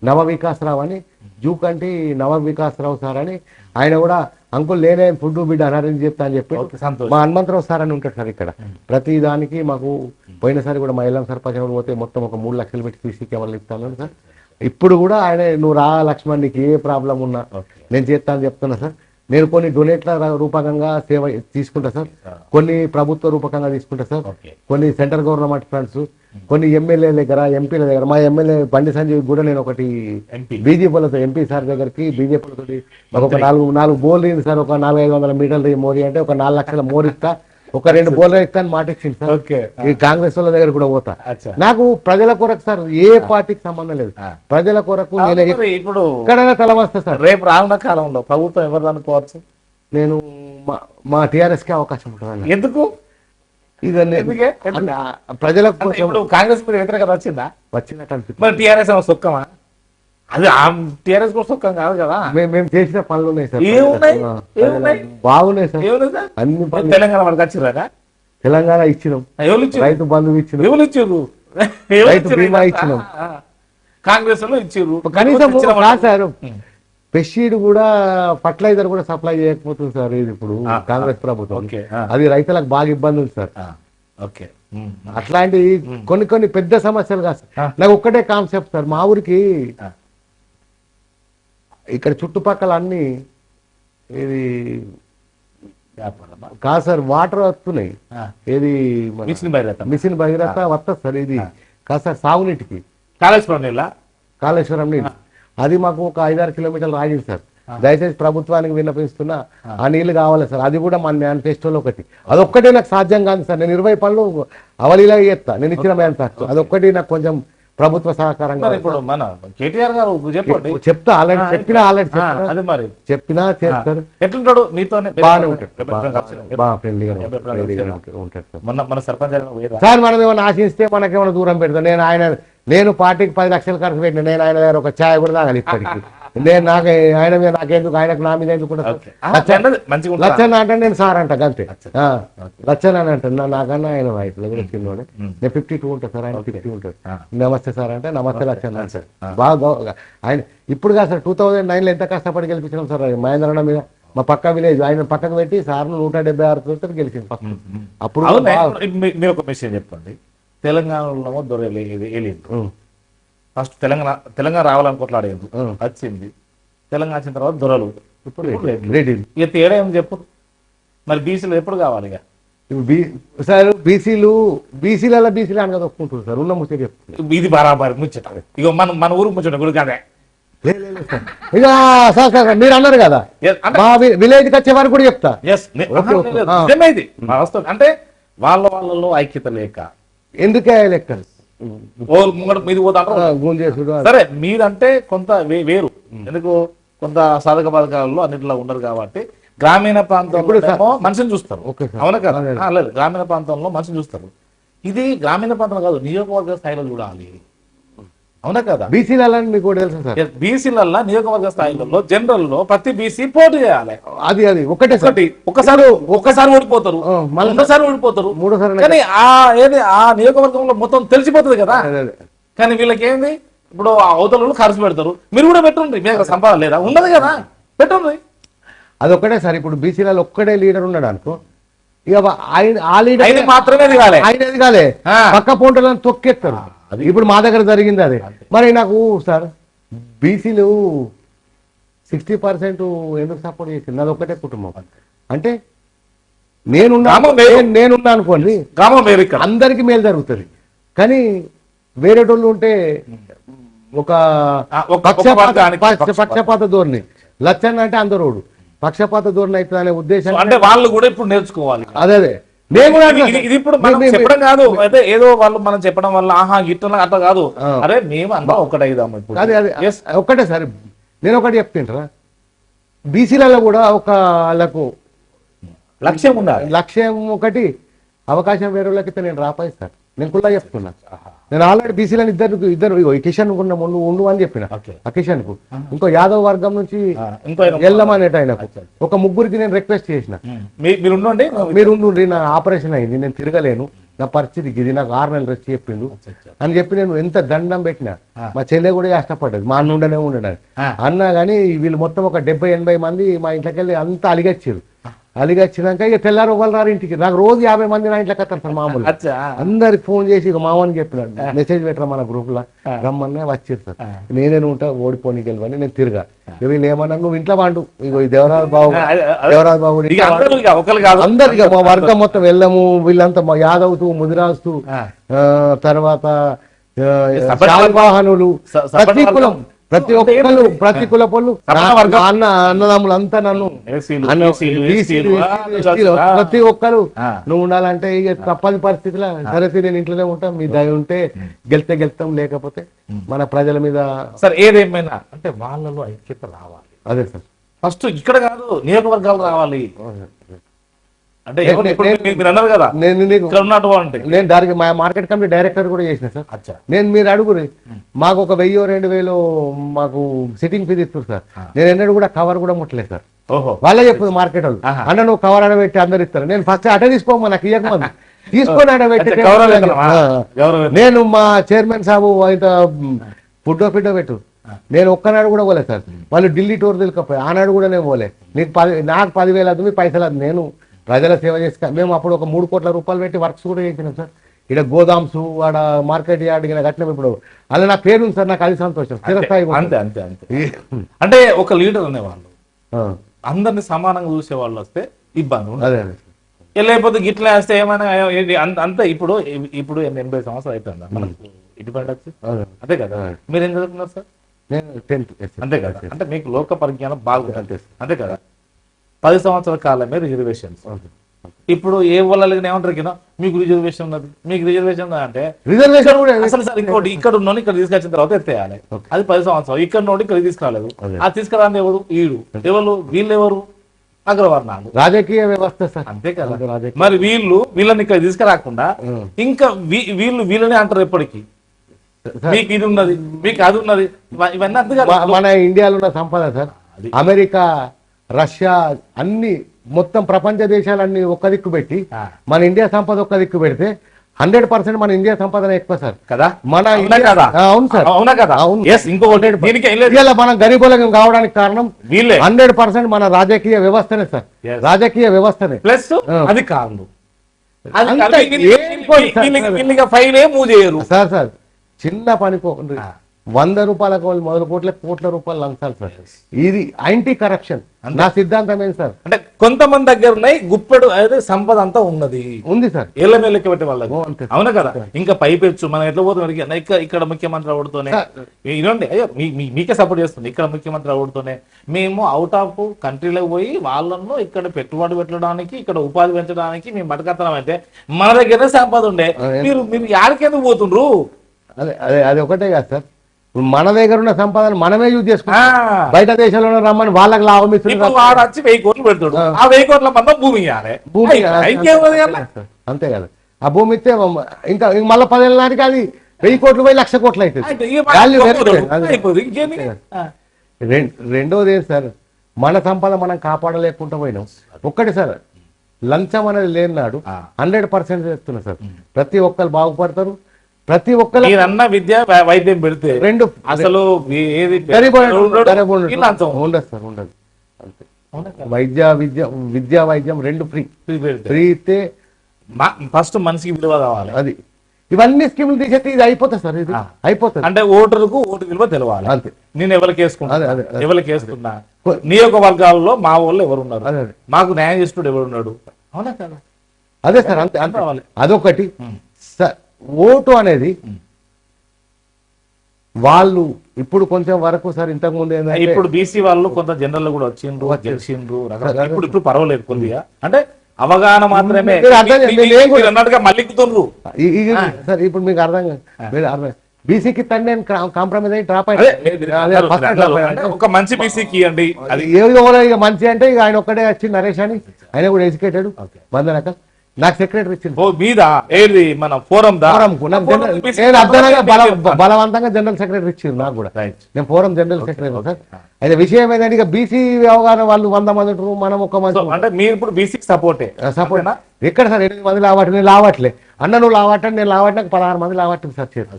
నవ వికాసరావు అని, జూకంటి నవ వికాసరావు సార్ అని. ఆయన కూడా అంకుల్ నేనే ఫుడ్ బిడ్డ అనారని చెప్తా అని చెప్పి మా హనుమంతరావు సార్ అని ఉంటాడు సార్. ఇక్కడ ప్రతి దానికి మాకు పోయినసారి కూడా మా ఇల్లం సర్పంచ్ పోతే మొత్తం ఒక 3 లక్షలు పెట్టి సీసీ కెమెరాలు ఇస్తాను సార్. ఇప్పుడు కూడా ఆయన నువ్వు రా లక్ష్మణ్, నీకు ఏ ప్రాబ్లం ఉన్నా నేను చేస్తా అని చెప్తున్నా సార్. నేను కొన్ని డొనేట్ల రూపకంగా సేవ తీసుకుంటా సార్, కొన్ని ప్రభుత్వ రూపకంగా తీసుకుంటా సార్, కొన్ని సెంట్రల్ గవర్నమెంట్ ఫండ్స్, కొన్ని ఎమ్మెల్యే దగ్గర ఎంపీల దగ్గర. మా ఎమ్మెల్యే బండి సంజయ్ కూడా నేను ఒకటి బీజేపీలతో ఎంపీ సార్ దగ్గరికి బీజేపీలతో మాకు ఒక 4 బోర్లు సార్, ఒక 400-500 మీటర్లు మోరీ అంటే ఒక 4 లక్షల మోరిస్తా, ఒక 2 బోర్లు ఇస్తాను మాట ఇచ్చింది సార్. ఈ కాంగ్రెస్ వాళ్ళ దగ్గర కూడా పోతా. నాకు ప్రజల కొరకు సార్ ఏ పార్టీకి సంబంధం లేదు, ప్రజల కొరకు
ఇప్పుడు
ఎక్కడైనా తల వస్తా సార్.
రేపు రానున్న కాలంలో ప్రభుత్వం ఎవరు అనుకోవచ్చు?
నేను మా టీఆర్ఎస్ కి అవకాశం ఉంటుంది.
ఎందుకు?
ప్రజలకు
కాంగ్రెస్ మీద వ్యతిరేకత
వచ్చినట్టు అనిపిస్తుంది.
మరి టీఆర్ఎస్ సుఖమా? అది టీఆర్ఎస్ కూడా సుఖం కాదు కదా.
మేము చేసిన పనులు ఉన్నాయి సార్, బాగున్నాయి సార్. అన్ని
తెలంగాణ మనకు వచ్చిరా?
తెలంగాణ ఇచ్చినాం, రైతు బంధువు ఇచ్చినాం,
ఎవరు ఇచ్చారు?
రైతు బీమా ఇచ్చినాం,
కాంగ్రెస్ లో ఇచ్చారు.
కనీసం సార్ పెస్టిసైడ్ కూడా ఫర్టిలైజర్ కూడా సప్లై చేయకపోతుంది సార్ ఇది ఇప్పుడు కాంగ్రెస్ ప్రభుత్వం. అది రైతులకు బాగా ఇబ్బంది ఉంది సార్. అట్లాంటి కొన్ని పెద్ద సమస్యలు కాదు సార్. నాకు ఒక్కటే కాన్సెప్ట్ సార్, మా ఊరికి ఇక్కడ చుట్టుపక్కల అన్ని ఇది
వ్యాపారమా?
కాదు సార్, వాటర్ వస్తున్నాయి. ఏది మన
మిషన్ భగీరథ.
మిషన్ భగీరథ వస్తుంది సార్. ఇది కాదు సార్, సాగునీటికి
కాళేశ్వరం నీళ్ళ.
కాళేశ్వరం నీళ్ళు అది మాకు ఒక 5-6 కిలోమీటర్లు రాగింది సార్. దయచేసి ప్రభుత్వానికి విన్నపిస్తున్నా, ఆ నీళ్లు కావాలి సార్. అది కూడా మన మేనిఫెస్టోలో ఒకటి. అదొక్కటే నాకు సాధ్యం కాదు సార్. నేను 20 పనులు అవలీలా చేస్తా, నేను ఇచ్చిన మేనిఫెస్టో. అదొక్కటి నాకు కొంచెం ప్రభుత్వ సహకారంగా.
ఇప్పుడు మన కేటీఆర్ గారు చెప్పండి.
చెప్తా, ఆల్రెడీ చెప్పినా,
అది మరి
చెప్పినా చేస్తారు.
ఎట్లుంటాడు మీతోనే?
బాగానే ఉంటాడు, బాగా ఫ్రెండ్లీగా ఉంటాడు సార్.
మన సర్పంచ్
సార్ మనం ఏమైనా ఆశిస్తే మనకేమైనా దూరం పెడతాం. నేను పార్టీకి 10 లక్షలు ఖర్చు పెట్టిన, నేను ఆయన దగ్గర ఒక ఛాయ్ కూడా తాగాలి ఇప్పటికి. నేను నాకు ఆయన మీద నాకెందుకు, ఆయనకు నా మీద ఎందుకు? లచ్చన్న అంటే నేను సార్ అంట అంతే. లచ్చన్న అని అంటాను. నాకన్నా ఆయన వయసులో కూడా చిన్నోడే. నేను 52 ఉంటాను సార్, ఆయన 50 ఉంటాడు. నమస్తే సార్ అంటే నమస్తే లచ్చన్న సార్. బాగా ఆయన ఇప్పుడు కాదు సార్, 2009లో ఎంత కష్టపడి గెలిపించినాం సార్ మహేంద్రన్న మీద. మా పక్క విలేజ్ ఆయన పక్కకు పెట్టి సార్ను 176 తోటి గెలిచింది ఫస్ట్. అప్పుడు
మీరు ఒక విషయం చెప్పండి. తెలంగాణలో దొరలేదు. ఫస్ట్ తెలంగాణ రావాలనుకోట్లాడేది, వచ్చింది. తెలంగాణ వచ్చిన తర్వాత దొరలు, ఇప్పుడు ఇక తేడా ఏమి చెప్పు మరి. బీసీలు ఎప్పుడు కావాలి ఇక?
సార్ బీసీలు అనగా ఒప్పుకుంటారు సార్. ఉన్న ముచ్చట చెప్తారు.
ఇది బరాబరి ముచ్చట. ఇక మన ఊరు ముచ్చట గుడి కాదే.
ఇక సార్ మీరు అన్నారు కదా, మా విలేజ్కి వచ్చే వరకు కూడా చెప్తా.
అంటే వాళ్ళలో ఐక్యత లేక
ఎందుకే లెక్క
మీది పోతా. సరే మీరంటే కొంత వేరు, ఎందుకు కొంత సాధక పథకాలలో అన్నిట్లో ఉండరు కాబట్టి గ్రామీణ ప్రాంతంలో మనిషిని చూస్తారు. అవునా కదా? లేదు, గ్రామీణ ప్రాంతంలో మనిషిని చూస్తారు. ఇది గ్రామీణ ప్రాంతం కాదు, నియోజకవర్గ స్థాయిలో చూడాలి. అవునా కదా?
బీసీలని మీకు తెలుసు సార్.
బీసీలల్లో నియోజకవర్గ స్థాయిలో జనరల్ లో ప్రతి బీసీ పోటీ చేయాలి.
అది ఒకటే
ఒక్కసారి ఓడిపోతారు, రెండోసారి ఓడిపోతారు, మూడోసారి. కానీ ఆ నియోజకవర్గంలో మొత్తం తెలిసిపోతుంది కదా. కానీ వీళ్ళకి ఏంది, ఇప్పుడు అవతల ఖర్చు పెడతారు. మీరు కూడా పెట్టుండ్రి, మీకు సంపాదన లేదా? ఉండదు కదా, పెట్టుండ్రి.
అది ఒక్కటే సార్. ఇప్పుడు బీసీలలో ఒక్కడే లీడర్ ఉన్నాడు అనుకో, ఇక ఆ లీడర్
మాత్రమే
ఆయన ఎదగాలి, పక్క పోంటలను తొక్కేస్తారు. ఇప్పుడు మా దగ్గర జరిగింది అదే. మరి నాకు సార్ బీసీలు 60% ఎందుకు సపోర్ట్ చేసింది? అది ఒక్కటే కుటుంబం. అంటే నేనున్నా అనుకోండి, అందరికి మేలు జరుగుతుంది. కానీ వేరేటోళ్ళు ఉంటే ఒక పక్షపాత ధోరణి. లచ్చన్న అంటే అందరోడు పక్షపాత ధోరణి అవుతుంది అనే ఉద్దేశం.
అంటే వాళ్ళు కూడా ఇప్పుడు నేర్చుకోవాలి.
అదే
ఇది ఇప్పుడు మనం చెప్పడం కాదు, అయితే ఏదో వాళ్ళు మనం చెప్పడం వల్ల ఆహా ఇట్లా అట్లా కాదు. అరే మేము అంతా ఒకటైదాం.
అదే ఒక్కటే సార్. నేను ఒకటి చెప్తుంటారా, బీసీలలో కూడా ఒక వాళ్ళకు
లక్ష్యం ఉండాలి.
లక్ష్యం ఒకటి, అవకాశం వేరే వాళ్ళకి నేను రాపాయి సార్. నేను కూడా చెప్తున్నా, నేను ఆల్రెడీ బీసీలను ఇద్దరు కిషన్ ఉండు అని చెప్పిన. ఆ కిషన్ కు ఇంకో యాదవ్ వర్గం నుంచి వెళ్ళమనేట ఆయనకు ఒక ముగ్గురికి నేను రిక్వెస్ట్ చేసిన, మీరు నా ఆపరేషన్ అయింది, నేను తిరగలేను, నా పరిస్థితి ఇది, నాకు 6 నెలలు రెస్ట్ చెప్పిండు అని చెప్పి నేను ఎంత దండం పెట్టినా. మా చెల్లె కూడా కష్టపడ్డది, మా అన్న ఉండడానికి అన్నా. కానీ వీళ్ళు మొత్తం ఒక 70-80 మంది మా ఇంట్లోకి వెళ్ళి అంతా అలిగచ్చారు. అలిగచ్చినాక ఇక తెల్లారు వాళ్ళు రారు ఇంటికి. నాకు రోజు 50 మంది నా ఇంట్లోకి వస్తారు సార్. మామూలు అందరికి ఫోన్ చేసి ఇక మామని చెప్పినాడు, మెసేజ్ పెట్టరా మన గ్రూప్ లో రమ్మన్నా వచ్చారు సార్. నేనే ఉంటా, ఓడిపోని గెలవని నేను తిరగా. వీళ్ళు ఏమన్నా నువ్వు ఇంట్లో వాడు, ఇగో దేవరాజు బాబు అందరు మా వర్గం మొత్తం వెళ్ళము. వీళ్ళంతా మా యాదవ్తు, ముదిరాజు, తర్వాత వాహనులు, ప్రతి కులం, ప్రతి కుల పళ్ళు, అన్నదమ్ములు అంతా నన్ను ప్రతి ఒక్కరు నువ్వు ఉండాలంటే ఇక తప్పని పరిస్థితిలో సరే నేను ఇంట్లోనే ఉంటాం, మీ దయ ఉంటే గెలుస్తాం, లేకపోతే మన ప్రజల మీద.
సార్ ఏదేమైనా అంటే వాళ్ళలో ఐక్యత రావాలి.
అదే సార్,
ఫస్ట్ ఇక్కడ కాదు నియోజకవర్గాలు రావాలి. అంటే మీరు అన్నారు కదా,
నేను దానికి మా మార్కెట్ కమిటీ డైరెక్టర్ కూడా చేసిన సార్. నేను మీరు అడుగురి, మాకు ఒక 1000-2000 మాకు సిట్టింగ్ ఫీజు ఇస్తారు సార్. నేను ఎన్నడూ కూడా కవర్ కూడా ముట్టలేదు సార్. వాళ్ళే చెప్తుంది మార్కెట్ వాళ్ళు, అన్న నువ్వు కవర్ అడబెట్టి అందరు ఇస్తారు. నేను ఫస్ట్ అట తీసుకోమా, నాకు ఇవ్వకమంది తీసుకొని అడబెట్టి. నేను మా చైర్మన్ సాబు ఇంత ఫుడ్డో పెట్టు, నేను ఒక్కనాడు కూడా పోలేదు సార్. వాళ్ళు ఢిల్లీ టూర్ తెలికపోయి ఆనాడు కూడా నేను పోలే. నాకు 10,000 అది, మీ పైసలు అది. నేను ప్రజల సేవ చేసుక మేము అప్పుడు ఒక 3 కోట్ల రూపాయలు పెట్టి వర్క్స్ కూడా చేసినాం సార్. ఇక్కడ గోదామ్స్, ఆడ మార్కెట్ యార్డ్ కట్టినాం. ఇప్పుడు అలా నా పేరు ఉంది సార్, నాకు అది సంతోషం. స్థిరస్థాయి
అంతే. అంటే ఒక లీడర్ అనేవాళ్ళు అందరిని సమానంగా చూసే వాళ్ళు వస్తే ఇబ్బంది ఉండదు.
అదే అదే
లేకపోతే గిట్లా వేస్తే ఏమైనా అంత ఇప్పుడు ఇప్పుడు 80 సంవత్సరాలు అవుతుందా మనకు ఇండిపెండెంట్ వచ్చి?
అదే.
అంతే కదా. మీరు ఏం చదువుతున్నారు సార్?
నేను 10th.
అంతే కదా. అంటే మీకు లోక పరిజ్ఞానం బాగుంది. అంతే కదా. 10 సంవత్సరాల కాలమే రిజర్వేషన్స్. ఇప్పుడు ఏ వాళ్ళకి ఏమంటారు కింద మీకు రిజర్వేషన్ ఉన్నది, మీకు రిజర్వేషన్ ఉన్నది అంటే
రిజర్వేషన్ కూడా
అసలు సార్ ఇంకోటి ఇక్కడ ఉన్నోని ఇక్కడ తీసుకొచ్చిన తర్వాత ఎత్తేయాలి. అది 10 సంవత్సరాలు ఇక్కడ నుండి ఇక్కడ తీసుకురాలేదు. అది తీసుకురాని ఎవరు? ఎవరు వీళ్ళు ఎవరు? అగ్రవర్ణాలు,
రాజకీయ వ్యవస్థ సార్.
అంతే కదా. మరి వీళ్ళని ఇక్కడ తీసుకురాకుండా ఇంకా వీళ్ళని అంటారు ఎప్పటికీ మీకు ఇది ఉన్నది, మీకు అది ఉన్నది. ఇవన్నీ అర్థం కాదు.
మన ఇండియాలో ఉన్న సంపద సార్, అమెరికా, రష్యా అన్ని మొత్తం ప్రపంచ దేశాలన్నీ ఒక్క దిక్కు పెట్టి మన ఇండియా సంపద ఒక్క దిక్కు పెడితే 100% మన ఇండియా సంపద ఎక్కువ సార్
కదా.
మన అవును సార్,
అవునా కదా. ఇంకొకటి
ఇండియాలో మనం గరీబులం కావడానికి కారణం 100% మన రాజకీయ వ్యవస్థనే సార్, రాజకీయ వ్యవస్థనే
ప్లస్ అధికారులు. ఫైల్ మూవ్ చేయరు
సార్. సార్ చిన్న పనిపోకండి 100 రూపాయలకు మొదలు కోట్ల రూపాయలు లంచాలి సార్. ఇది యాంటీ కరప్షన్. నా సిద్ధాంతం ఏంటి సార్
అంటే కొంతమంది దగ్గర ఉన్నాయి గుప్పెడు అదే సంపద అంతా ఉన్నది
ఉంది సార్,
ఏళ్ళ మేలకి పెట్టే వాళ్ళకి. అవునా కదా. ఇంకా పైపెచ్చు మనం ఎట్లా పోతాం ఇక్కడ ముఖ్యమంత్రి అవడుతోనే ఇదండి. అయ్యో మీకే సపోర్ట్ చేస్తుంది. ఇక్కడ ముఖ్యమంత్రి అవడుతోనే మేము అవుట్ ఆఫ్ కంట్రీలోకి పోయి వాళ్ళను ఇక్కడ పెట్టుబడి పెట్టడానికి, ఇక్కడ ఉపాధి పెంచడానికి మేము బతకత్తనం అయితే మన దగ్గరే సంపద ఉండే. మీరు యాడికెందుకు పోతుండ్రు?
అదే అదే అది ఒకటే కాదు సార్, మన దగ్గర ఉన్న సంపాదన మనమే యూజ్ చేసుకుంటాం. బయట దేశంలో రమ్మని వాళ్ళకి లాభం ఇస్తుంది.
వాడు వచ్చి 1000 కోట్లు పెడతాడు. ఆ 1000 కోట్ల మందం భూమి ఇవ్వాలి.
అంతే కదా. ఆ భూమి ఇస్తే ఇంకా మళ్ళీ 10 ఏళ్ళ నాటికి అది 1000 కోట్లు పోయి 1,00,000 కోట్లు అవుతుంది. రెండోది ఏంటి సార్, మన సంపద మనం కాపాడలేకుండా పోయినాం. ఒక్కటి సార్, లంచం అనేది లేనినాడు 100% చేస్తున్నా సార్. ప్రతి ఒక్కరు బాగుపడతారు. ప్రతి ఒక్కరు
విద్య వైద్యం పెడితే రెండు అసలు ఏది
ఉండదు సార్, ఉండదు. విద్య వైద్యం రెండు ఫ్రీ ఇస్తే
ఫస్ట్ మనిషికి విలువ కావాలి.
అది ఇవన్నీ స్కీములు తీసేస్తే ఇది అయిపోతుంది సార్. ఇది అయిపోతుంది
అంటే ఓటరుకు ఓటు విలువ తెలవాలి. అంతే. నేను ఎవరికి వేసుకున్నా నియోజకవర్గాల్లో మా వాళ్ళు ఎవరున్నారు, మాకు న్యాయం చేస్తుడు ఎవరున్నాడు. అవునా కదా.
అదే సార్, అంతే అంతే. అదొకటి సార్. ఓటు అనేది వాళ్ళు ఇప్పుడు కొంచెం వరకు సార్, ఇంతకు ముందు
ఇప్పుడు బీసీ వాళ్ళు కొంత జనరల్ కూడా వచ్చిండ్రు, గెలిచిండ్రు. ఇప్పుడు పర్వాలేదు కొద్దిగా, అంటే అవగాహన మాత్రమే అన్నట్టుగా మళ్ళీకుతుండ్రు
సార్. ఇప్పుడు మీకు అర్థం బీసీకి నేను కాంప్రమైజ్ అయ్యి డ్రాప్
ఒక మంచి బీసీకి అండి.
అది ఏదో మంచి అంటే ఇక ఆయన ఒక్కడే వచ్చి నరేష్ అని, ఆయన కూడా ఎడ్యుకేటెడ్ బంధనక నాకు సెక్రటరీ ఇచ్చింది
మీద ఏది మన ఫోరం
బలవంతంగా జనరల్ సెక్రటరీ ఇచ్చింది నాకు కూడా. నేను ఫోరం జనరల్ సెక్రటరీ సార్. అయితే విషయం ఏంటంటే ఇక బీసీ అవగాహన వాళ్ళు 100 మంది ఉంటారు, మనం ఒక మంది.
అంటే మీరు ఇప్పుడు బీసీకి సపోర్ట్
ఎక్కడ సార్ 8 మంది లావట్లేదు, నేను లావట్లే అన్న, నువ్వు లావట్టని నేను లావట్టిన 16 మంది లావట్లేదు సార్ చేరు.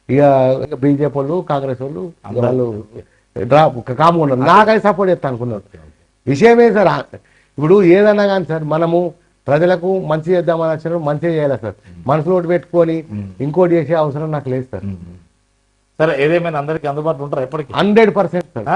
ఇక బీజేపీ వాళ్ళు, కాంగ్రెస్ వాళ్ళు కాము ఉన్నారు. నాకైతే సపోర్ట్ చేస్తాను అనుకున్నారు. విషయమే సార్, ఇప్పుడు ఏదన్నా కానీ సార్ మనము ప్రజలకు మంచి చేద్దామని వచ్చిన మంచిగా చేయాలి సార్. మనసులో పెట్టుకొని ఇంకోటి చేసే అవసరం నాకు లేదు సార్.
సరే, ఏదేమైనా అందరికి అందుబాటులో ఉంటారు ఎప్పటికీ
100% సార్.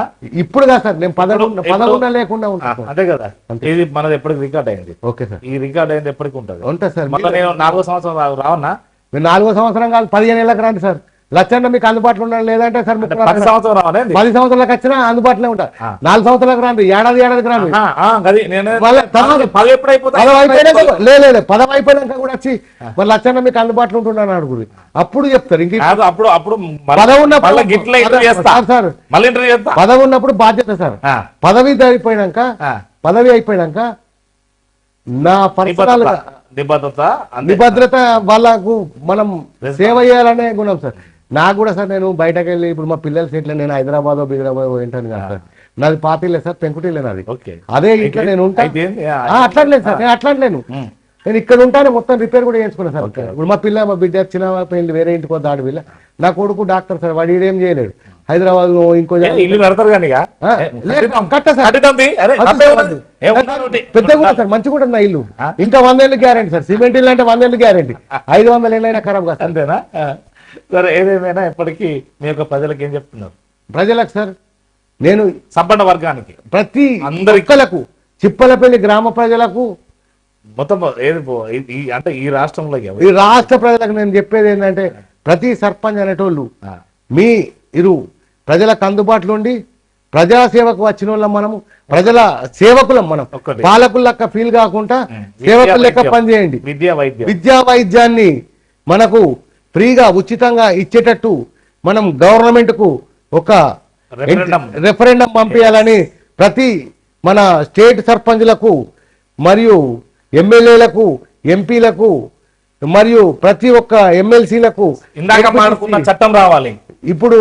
ఇప్పుడు కాదు సార్, నేను పదకొండ లేకుండా ఉంటాను.
అంతే కదా. ఇది మనది ఎప్పటికి రికార్డ్ అయింది.
Okay sir.
ఈ రికార్డ్ అయింది ఎప్పటికి ఉంటుంది.
ఉంటుంది సార్.
నేను 4వ సంవత్సరం రావన్నా,
మీరు 4వ సంవత్సరం కాదు 15 ఏళ్ళకి రండి సార్. లచ్చన్న మీకు అందుబాటులో ఉండాలి. లేదంటే సార్
10
సంవత్సరాలకు వచ్చినా అందుబాటులో ఉంటారు. 4 సంవత్సరాలకు రాండి, ఏడాదికి రాండి. లేదు 10 అయిపోయినాక కూడా వచ్చి మరి లచ్చన్న మీకు అందుబాటులో ఉంటున్నాను అడుగురు, అప్పుడు చెప్తారు. ఇంక పదవి ఉన్నప్పుడు బాధ్యత సార్. పదవి అయిపోయినాక నా పర్సనల్ నిబద్ధత వాళ్ళకు మనం సేవ చేయాలనే గుణం సార్. నాకు కూడా సార్, నేను బయటకు వెళ్ళి ఇప్పుడు మా పిల్లల సీట్లో నేను హైదరాబాద్ వింటాను కదా సార్. నాది పాతిలే సార్, పెంకుటిలే నాది. అదే ఇట్లా నేను ఉంటాను. అట్లట్లేదు సార్, నేను అట్లట్లేను. నేను ఇక్కడ ఉంటానే మొత్తం రిపేర్ కూడా చేయించుకున్నాను సార్. ఇప్పుడు మా బిడ్డ వచ్చిన వేరే ఇంటికి వద్ద ఆడపిల్ల, నా కొడుకు డాక్టర్ సార్, వాడు ఈడేం చేయలేడు. హైదరాబాద్ ఇంకో
ఇల్లు కడతారు కానీ
పెద్ద కూడా సార్, మంచి కూడా నా ఇల్లు. ఇంకా 100 ఏళ్ళు గ్యారెంటీ సార్. సిమెంట్ ఇల్లు అంటే 100 ఏళ్ళు గ్యారెంటీ. 500 ఏళ్ళైనా ఖరాబ్ కాదు.
అంతేనా? సరే, ఏదేమైనా ఎప్పటికీ మీ యొక్క ప్రజలకు ఏం చెప్తున్నారు?
ప్రజలకు సార్, నేను
సంపన్న వర్గానికి
ప్రతి అందరికీ చిప్పలపల్లి గ్రామ ప్రజలకు,
మొత్తం ఏది అంటే ఈ రాష్ట్రంలో
ఈ రాష్ట్ర ప్రజలకు నేను చెప్పేది ఏంటంటే, ప్రతి సర్పంచ్ అనేటోళ్ళు మీరు ప్రజలకు అందుబాటులో ఉండి ప్రజాసేవకు వచ్చిన వాళ్ళం, మనము ప్రజల సేవకులం, మనం పాలకుల లెక్క ఫీల్ కాకుండా సేవకుల లెక్క పనిచేయండి. విద్యా వైద్యాన్ని మనకు ఫ్రీగా ఉచితంగా ఇచ్చేటట్టు మనం గవర్నమెంట్ కు ఒక రెఫరెండం పంపించాలని ప్రతి మన స్టేట్ సర్పంచ్లకు మరియు ఎమ్మెల్యేలకు, ఎంపీలకు మరియు ప్రతి ఒక్క ఎమ్మెల్సీలకు
ఇందాక మాట్లాడుకున్న చట్టం రావాలి.
ఇప్పుడు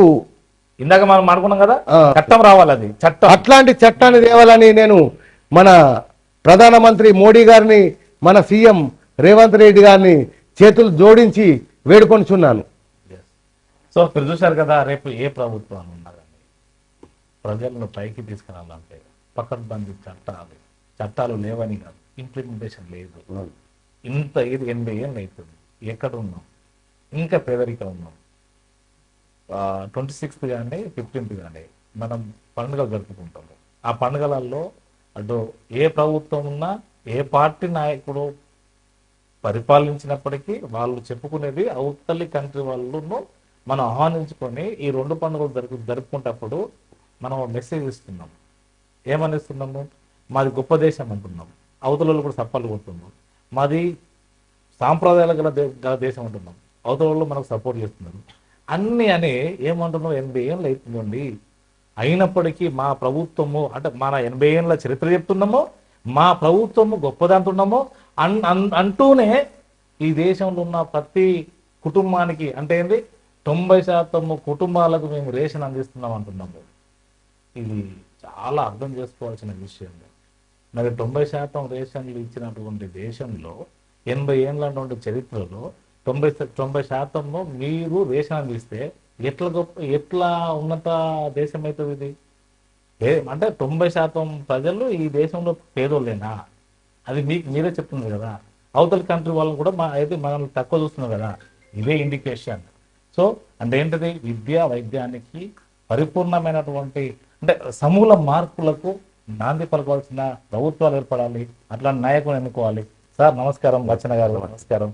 ఇందాక మనం మాట్లాడుకున్నాం కదా, చట్టం రావాలి. అది చట్టం,
అట్లాంటి చట్టాన్ని తేవాలని నేను మన ప్రధానమంత్రి మోడీ గారిని, మన సీఎం రేవంత్ రెడ్డి గారిని చేతులు జోడించి వేడుకొనిచున్నాను.
సో మీరు చూశారు కదా, రేపు ఏ ప్రభుత్వాలు ఉన్నా కానీ ప్రజలను పైకి తీసుకురావాలంటే పకడ్బందీ చట్టాలు లేవని కాదు, ఇంప్లిమెంటేషన్ లేదు. ఇంత ఇది 80 ఏళ్ళు అవుతుంది, ఎక్కడ ఉన్నాం? ఇంకా పేదరికం ఉన్నాం. 26th కానీ 15th కానీ మనం పండుగలు జరుపుకుంటాము. ఆ పండుగలలో అటు ఏ ప్రభుత్వం ఉన్నా, ఏ పార్టీ నాయకుడు పరిపాలించినప్పటికీ వాళ్ళు చెప్పుకునేది అవతలి కంట్రీ వాళ్ళను మనం ఆహ్వానించుకొని ఈ 2 పండుగలు జరుపుకుంటప్పుడు మనం మెసేజ్ ఇస్తున్నాం. ఏమని ఇస్తున్నాము? మాది గొప్ప దేశం అంటున్నాం, అవతల కూడా సప్పలు కొడుతున్నాం. మాది సాంప్రదాయాలు గల దేశం అంటున్నాం, అవతల వాళ్ళు మనకు సపోర్ట్ చేస్తున్నారు. అన్ని అని ఏమంటున్నాం? 80 ఏళ్ళు అవుతుందండి, అయినప్పటికీ మా ప్రభుత్వము అంటే మన 80 ఏళ్ళ చరిత్ర చెప్తున్నాము, మా ప్రభుత్వము గొప్పదంటున్నాము అంటూనే ఈ దేశంలో ఉన్న ప్రతి కుటుంబానికి అంటే ఏంటి 90% కుటుంబాలకు మేము రేషన్ అందిస్తున్నాం అంటున్నాము. ఇది చాలా అర్థం చేసుకోవాల్సిన విషయం. మరి 90% రేషన్లు ఇచ్చినటువంటి దేశంలో 80 ఏళ్ళ నుండి చరిత్రలో 90% మీరు రేషన్ అందిస్తే ఎట్లా ఉన్నత దేశం అవుతుంది ఇది? అంటే 90% ప్రజలు ఈ దేశంలో పేదోళ్ళేనా? అది మీరే చెప్తున్నారు కదా. అవతల కంట్రీ వాళ్ళని కూడా అయితే మనల్ని తక్కువ చూస్తున్నారు కదా, ఇదే ఇండికేషన్. సో అంటే ఏంటది? విద్యా వైద్యానికి పరిపూర్ణమైనటువంటి అంటే సమూల మార్పులకు నాంది పలకవలసిన ప్రభుత్వాలు ఏర్పడాలి, అట్లాంటి నాయకులు ఎన్నుకోవాలి. సార్ నమస్కారం, రచన గారు నమస్కారం.